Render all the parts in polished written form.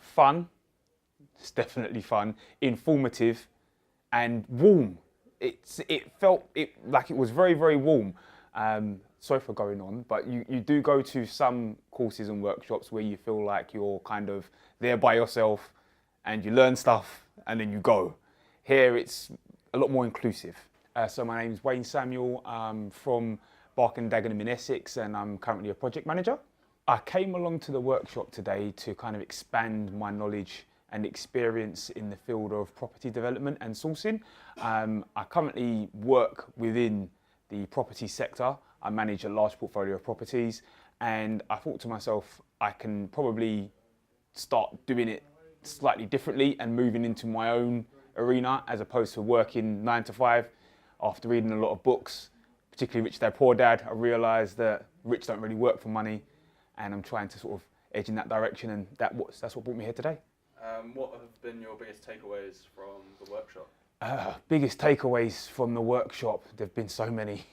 Fun, it's definitely fun, informative, and warm. It felt like it was very, very warm. Sorry for going on, but you do go to some courses and workshops where you feel like you're kind of there by yourself and you learn stuff and then you go. Here it's a lot more inclusive. So my name's Wayne Samuel. I'm from Bark and Dagenham in Essex, and I'm currently a project manager. I came along to the workshop today to kind of expand my knowledge and experience in the field of property development and sourcing. I currently work within the property sector. I manage a large portfolio of properties, and I thought to myself, I can probably start doing it slightly differently and moving into my own arena as opposed to working 9 to 5. After reading a lot of books, particularly Rich Dad Poor Dad, I realised that rich don't really work for money, and I'm trying to sort of edge in that direction, and that's what brought me here today. What have been your biggest takeaways from the workshop? Biggest takeaways from the workshop, there have been so many.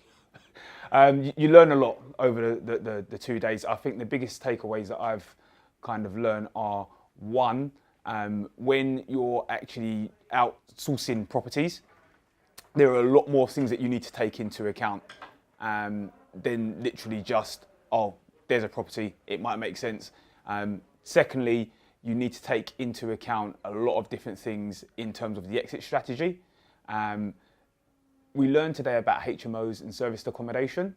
You learn a lot over the 2 days. I think the biggest takeaways that I've kind of learned are, one, when you're actually out sourcing properties, there are a lot more things that you need to take into account than literally just, oh, there's a property, it might make sense. Secondly, you need to take into account a lot of different things in terms of the exit strategy. We learned today about HMOs and serviced accommodation,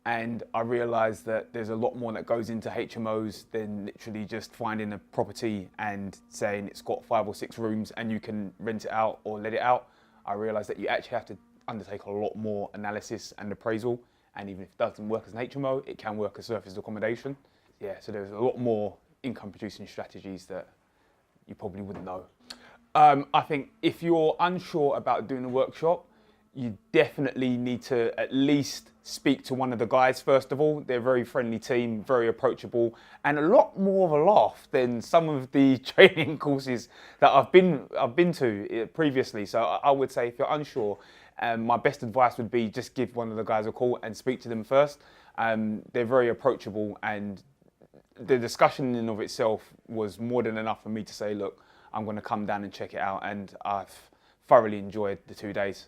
and I realised that there's a lot more that goes into HMOs than literally just finding a property and saying it's got 5 or 6 rooms and you can rent it out or let it out. I realised that you actually have to undertake a lot more analysis and appraisal, and even if it doesn't work as an HMO, it can work as serviced accommodation. Yeah, so there's a lot more income producing strategies that you probably wouldn't know. I think if you're unsure about doing a workshop, you definitely need to at least speak to one of the guys first of all. They're a very friendly team, very approachable, and a lot more of a laugh than some of the training courses that I've been to previously. So I would say if you're unsure, my best advice would be just give one of the guys a call and speak to them first. They're very approachable, and the discussion in and of itself was more than enough for me to say, look, I'm going to come down and check it out, and I've thoroughly enjoyed the 2 days.